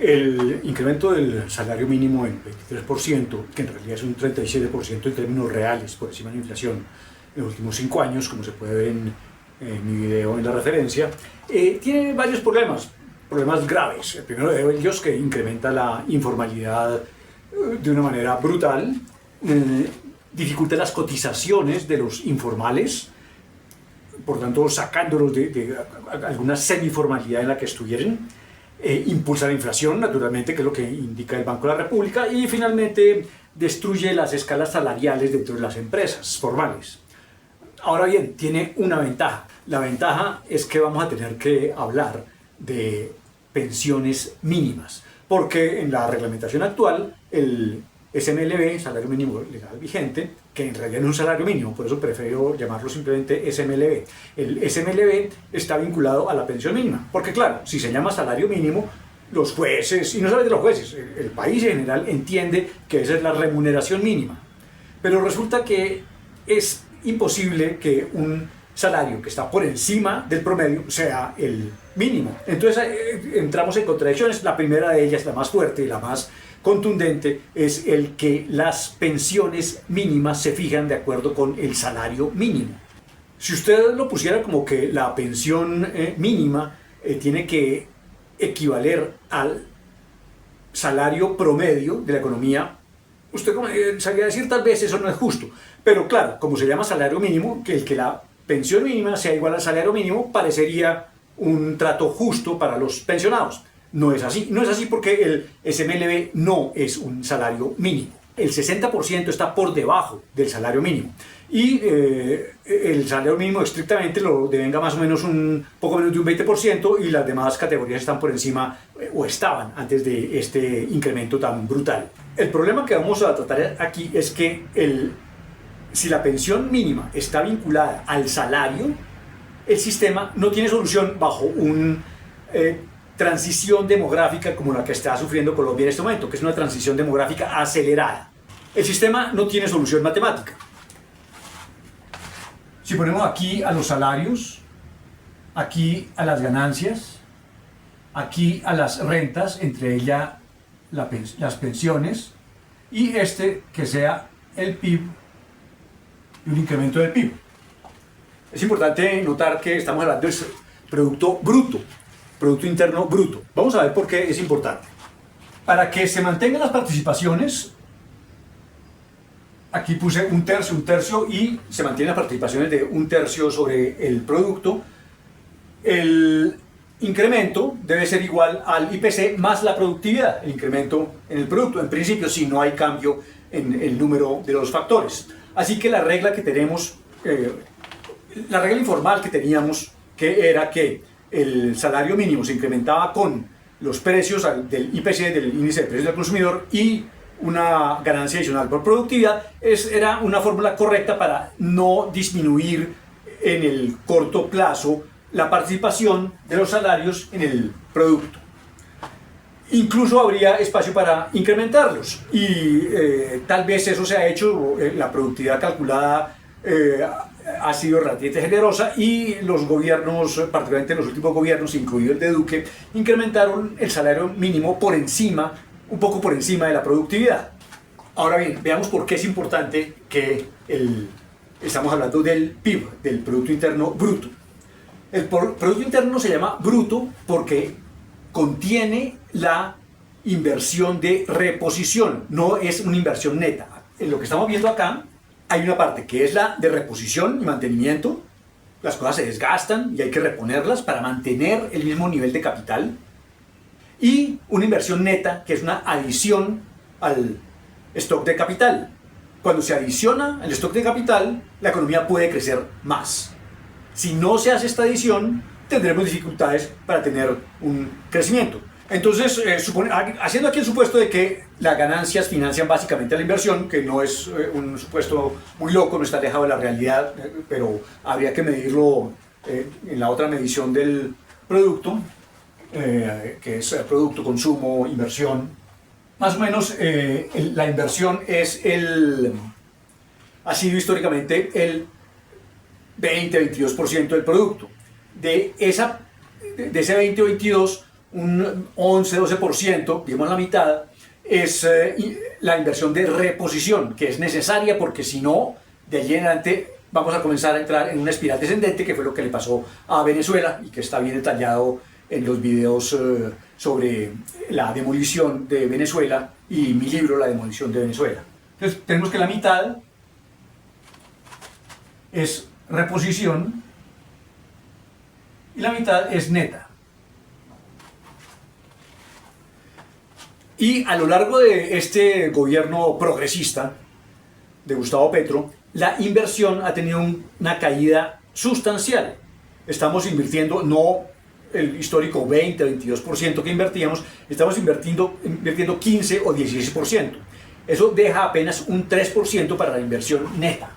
El incremento del salario mínimo en 23%, que en realidad es un 37% en términos reales por encima de la inflación en los últimos 5 años, como se puede ver en mi video en la referencia, tiene varios problemas graves. El primero de ellos, que incrementa la informalidad de una manera brutal, dificulta las cotizaciones de los informales, por tanto sacándolos de alguna semiformalidad en la que estuvieran, impulsa la inflación, naturalmente, que es lo que indica el Banco de la República, y finalmente destruye las escalas salariales dentro de las empresas formales. Ahora bien, tiene una ventaja. La ventaja es que vamos a tener que hablar de pensiones mínimas, porque en la reglamentación actual el SMLB, salario mínimo legal vigente, que en realidad no es un salario mínimo, por eso prefiero llamarlo simplemente SMLB. El SMLB está vinculado a la pensión mínima, porque claro, si se llama salario mínimo, los jueces, y no solamente los jueces, el país en general entiende que esa es la remuneración mínima. Pero resulta que es imposible que un salario que está por encima del promedio sea el mínimo. Entonces entramos en contradicciones. La primera de ellas, la más fuerte y la más contundente, es el que las pensiones mínimas se fijan de acuerdo con el salario mínimo. Si usted lo pusiera como que la pensión mínima tiene que equivaler al salario promedio de la economía, usted sabría decir tal vez eso no es justo. Pero claro, como se llama salario mínimo, que el que la pensión mínima sea igual al salario mínimo parecería un trato justo para los pensionados. No es así. No es así porque el SMLB no es un salario mínimo. El 60% está por debajo del salario mínimo. Y el salario mínimo estrictamente lo devenga más o menos un poco menos de un 20%, y las demás categorías están por encima o estaban antes de este incremento tan brutal. El problema que vamos a tratar aquí es que si la pensión mínima está vinculada al salario, el sistema no tiene solución bajo una transición demográfica como la que está sufriendo Colombia en este momento, que es una transición demográfica acelerada. El sistema no tiene solución matemática. Si ponemos aquí a los salarios, aquí a las ganancias, aquí a las rentas, entre ellas las pensiones, y que sea el PIB y un incremento del PIB. Es importante notar que estamos hablando del Producto Bruto, Producto Interno Bruto. Vamos a ver por qué es importante. Para que se mantengan las participaciones, aquí puse un tercio, y se mantienen las participaciones de un tercio sobre el producto. El incremento debe ser igual al IPC más la productividad, el incremento en el producto, en principio, si no hay cambio en el número de los factores. Así que la regla que tenemos, la regla informal que teníamos, que era que el salario mínimo se incrementaba con los precios del IPC, del índice de precios del consumidor, y una ganancia adicional por productividad, era una fórmula correcta para no disminuir en el corto plazo la participación de los salarios en el producto. Incluso habría espacio para incrementarlos, y tal vez eso se ha hecho. La productividad calculada ha sido relativamente generosa, y los gobiernos, particularmente los últimos gobiernos, incluido el de Duque, incrementaron el salario mínimo un poco por encima de la productividad. Ahora bien, veamos por qué es importante que estamos hablando del PIB, del Producto Interno Bruto. El Producto Interno se llama bruto porque contiene la inversión de reposición, no es una inversión neta. En lo que estamos viendo acá hay una parte que es la de reposición y mantenimiento. Las cosas se desgastan y hay que reponerlas para mantener el mismo nivel de capital. Y una inversión neta, que es una adición al stock de capital. Cuando se adiciona el stock de capital, la economía puede crecer más. Si no se hace esta adición, tendremos dificultades para tener un crecimiento. Entonces, haciendo aquí el supuesto de que las ganancias financian básicamente la inversión, que no es un supuesto muy loco, no está alejado de la realidad, pero habría que medirlo en la otra medición del producto, que es producto, consumo, inversión. Más o menos la inversión ha sido históricamente el 20-22% del producto. De ese 20 o 22, un 11-12%, digamos la mitad, es la inversión de reposición, que es necesaria porque si no, de allí en adelante vamos a comenzar a entrar en una espiral descendente, que fue lo que le pasó a Venezuela y que está bien detallado en los videos sobre la demolición de Venezuela y mi libro La demolición de Venezuela. Entonces tenemos que la mitad es reposición y la mitad es neta. Y a lo largo de este gobierno progresista de Gustavo Petro, la inversión ha tenido una caída sustancial. Estamos invirtiendo no el histórico 20-22% que invertíamos, estamos invirtiendo 15 o 16%. Eso deja apenas un 3% para la inversión neta.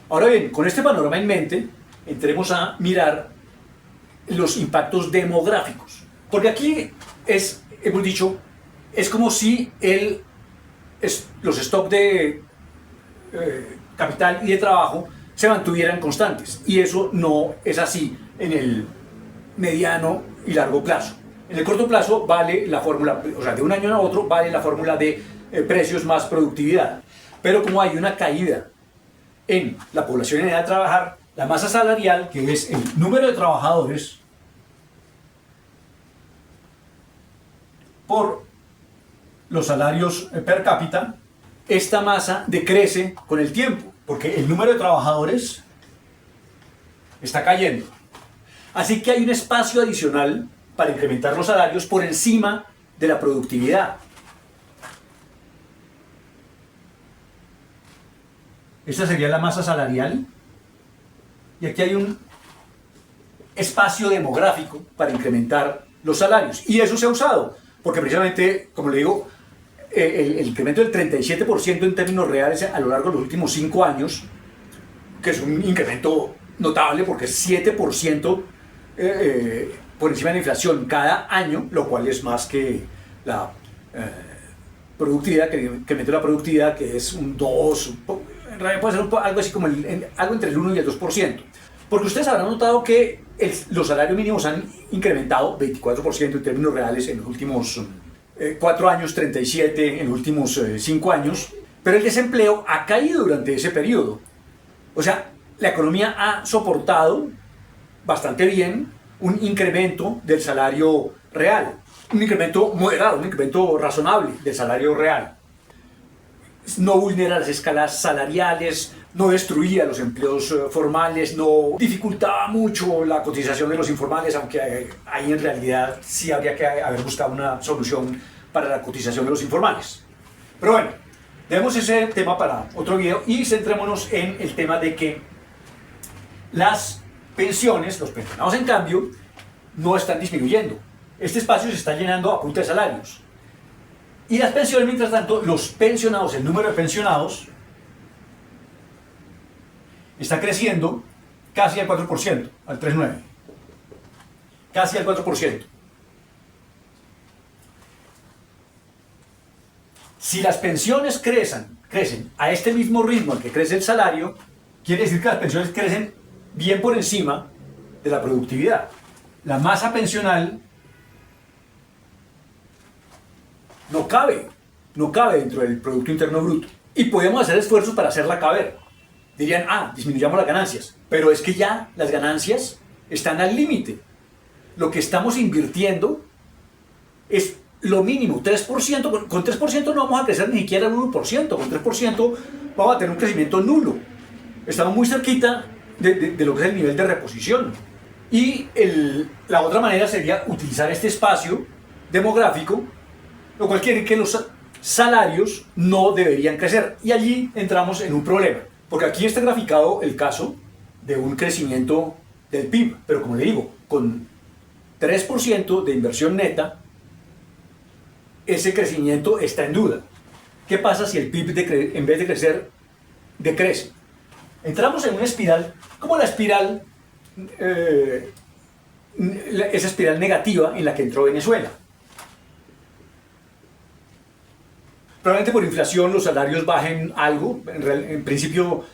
Ahora bien, con este panorama en mente, entremos a mirar los impactos demográficos. Porque aquí hemos dicho, es como si los stocks de capital y de trabajo se mantuvieran constantes. Y eso no es así en el mediano y largo plazo. En el corto plazo vale la fórmula, o sea, de un año a otro vale la fórmula de precios más productividad. Pero como hay una caída en la población en edad de trabajar, la masa salarial, que es el número de trabajadores por los salarios per cápita, esta masa decrece con el tiempo, porque el número de trabajadores está cayendo. Así que hay un espacio adicional para incrementar los salarios por encima de la productividad. Esta sería la masa salarial. Y aquí hay un espacio demográfico para incrementar los salarios. Y eso se ha usado, porque precisamente, como le digo, el incremento del 37% en términos reales a lo largo de los últimos 5 años, que es un incremento notable porque es 7% por encima de la inflación cada año, lo cual es más que la productividad, que incremento de la productividad, que es un 2%, en realidad puede ser algo así como algo entre el 1 y el 2%. Porque ustedes habrán notado que los salarios mínimos han incrementado 24% en términos reales en los últimos 4 años, 37% en los últimos 5 años, pero el desempleo ha caído durante ese periodo. O sea, la economía ha soportado bastante bien un incremento del salario real, un incremento moderado, un incremento razonable del salario real. No vulnera las escalas salariales, no destruía los empleos formales, no dificultaba mucho la cotización de los informales, aunque ahí en realidad sí habría que haber buscado una solución para la cotización de los informales. Pero bueno, dejemos ese tema para otro video y centrémonos en el tema de que las pensiones, los pensionados en cambio, no están disminuyendo. Este espacio se está llenando a punta de salarios. Y las pensiones, mientras tanto, los pensionados, el número de pensionados, está creciendo casi al 4%, al 3,9%. Casi al 4%. Si las pensiones crecen a este mismo ritmo al que crece el salario, quiere decir que las pensiones crecen bien por encima de la productividad. La masa pensional no cabe dentro del Producto Interno Bruto. Y podemos hacer esfuerzos para hacerla caber. Dirían, disminuyamos las ganancias. Pero es que ya las ganancias están al límite. Lo que estamos invirtiendo es lo mínimo, 3%. Con 3% no vamos a crecer ni siquiera el 1%. Con 3% vamos a tener un crecimiento nulo. Estamos muy cerquita de lo que es el nivel de reposición. Y la otra manera sería utilizar este espacio demográfico, lo cual quiere decir que los salarios no deberían crecer. Y allí entramos en un problema, porque aquí está graficado el caso de un crecimiento del PIB, pero como le digo, con 3% de inversión neta, ese crecimiento está en duda. ¿Qué pasa si el PIB en vez de crecer, decrece? Entramos en una espiral, como la espiral, esa espiral negativa en la que entró Venezuela. Probablemente por inflación los salarios bajen algo, en principio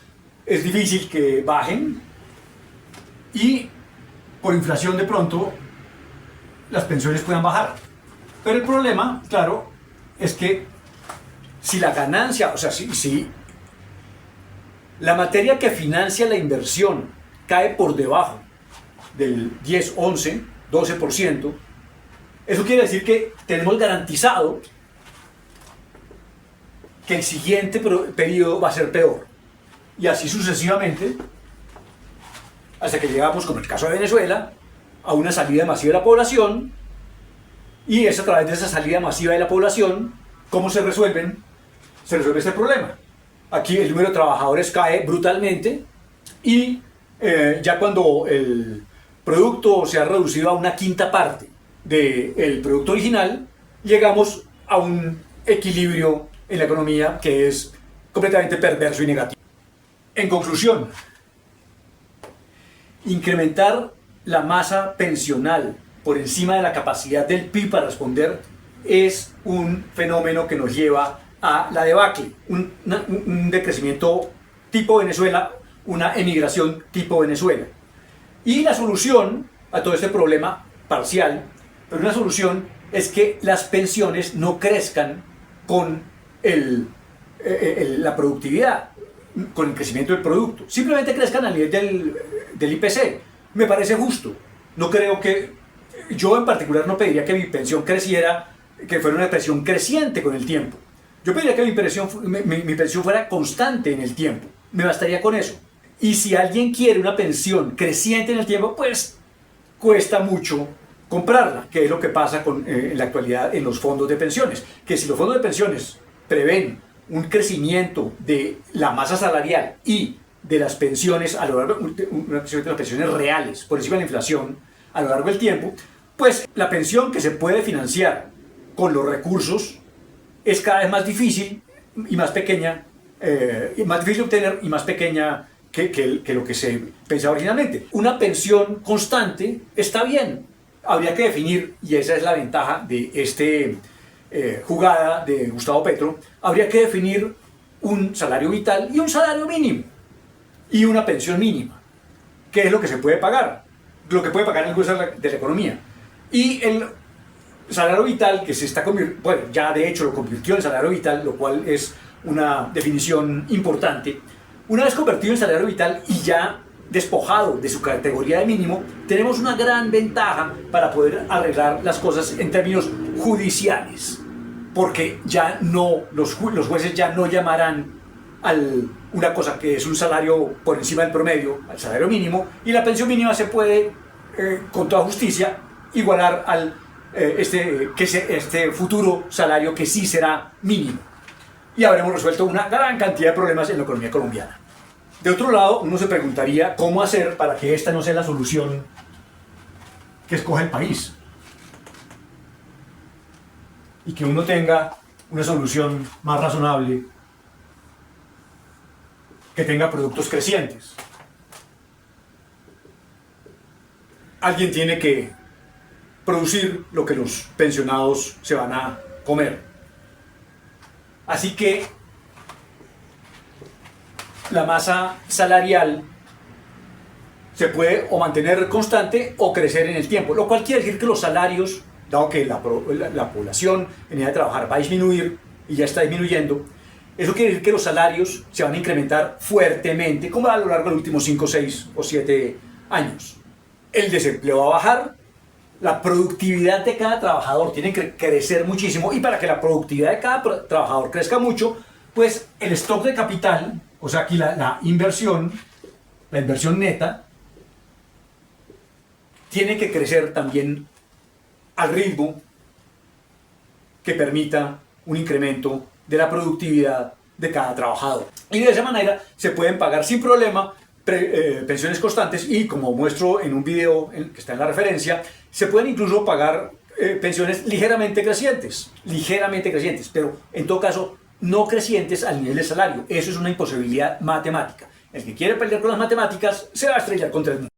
es difícil que bajen, y por inflación de pronto las pensiones puedan bajar. Pero el problema, claro, es que si la ganancia, o sea, si la materia que financia la inversión cae por debajo del 10, 11, 12%, eso quiere decir que tenemos garantizado que el siguiente periodo va a ser peor. Y así sucesivamente, hasta que llegamos, como en el caso de Venezuela, a una salida masiva de la población, y es a través de esa salida masiva de la población, ¿cómo se resuelve este problema? Aquí el número de trabajadores cae brutalmente, y ya cuando el producto se ha reducido a una quinta parte del producto original, llegamos a un equilibrio en la economía que es completamente perverso y negativo. En conclusión, incrementar la masa pensional por encima de la capacidad del PIB para responder es un fenómeno que nos lleva a la debacle, un decrecimiento tipo Venezuela, una emigración tipo Venezuela. Y la solución a todo este problema parcial, pero una solución es que las pensiones no crezcan con la productividad, con el crecimiento del producto, simplemente crezcan a nivel del IPC. Me parece justo. No creo que, yo en particular no pediría que mi pensión creciera, que fuera una pensión creciente con el tiempo. Yo pediría que mi pensión fuera constante en el tiempo. Me bastaría con eso. Y si alguien quiere una pensión creciente en el tiempo, pues cuesta mucho comprarla, que es lo que pasa en la actualidad en los fondos de pensiones. Que si los fondos de pensiones prevén un crecimiento de la masa salarial y de las pensiones a lo largo de las pensiones reales por encima de la inflación a lo largo del tiempo, pues la pensión que se puede financiar con los recursos es cada vez más difícil y más pequeña, más difícil de obtener y más pequeña que lo que se pensaba originalmente. Una pensión constante está bien, habría que definir, y esa es la ventaja de jugada de Gustavo Petro, habría que definir un salario vital y un salario mínimo y una pensión mínima, que es lo que se puede pagar, lo que puede pagar el grueso de la economía. Y el salario vital, que se está convirtiendo, bueno, ya de hecho lo convirtió en salario vital, lo cual es una definición importante. Una vez convertido en salario vital y ya despojado de su categoría de mínimo, tenemos una gran ventaja para poder arreglar las cosas en términos judiciales, porque ya no, los jueces ya no llamarán una cosa que es un salario por encima del promedio, al salario mínimo, y la pensión mínima se puede, con toda justicia, igualar al este futuro salario que sí será mínimo. Y habremos resuelto una gran cantidad de problemas en la economía colombiana. De otro lado, uno se preguntaría cómo hacer para que esta no sea la solución que escoge el país y que uno tenga una solución más razonable, que tenga productos crecientes. Alguien tiene que producir lo que los pensionados se van a comer. Así que la masa salarial se puede o mantener constante o crecer en el tiempo, lo cual quiere decir que los salarios, dado que la población en edad de trabajar va a disminuir y ya está disminuyendo, eso quiere decir que los salarios se van a incrementar fuertemente, como a lo largo de los últimos 5, 6 o 7 años. El desempleo va a bajar, la productividad de cada trabajador tiene que crecer muchísimo, y para que la productividad de cada trabajador crezca mucho, pues el stock de capital, o sea aquí la inversión neta, tiene que crecer también al ritmo que permita un incremento de la productividad de cada trabajador. Y de esa manera se pueden pagar sin problema pensiones constantes, y como muestro en un video que está en la referencia, se pueden incluso pagar pensiones ligeramente crecientes, pero en todo caso no crecientes al nivel de salario. Eso es una imposibilidad matemática. El que quiere pelear con las matemáticas se va a estrellar contra el mundo.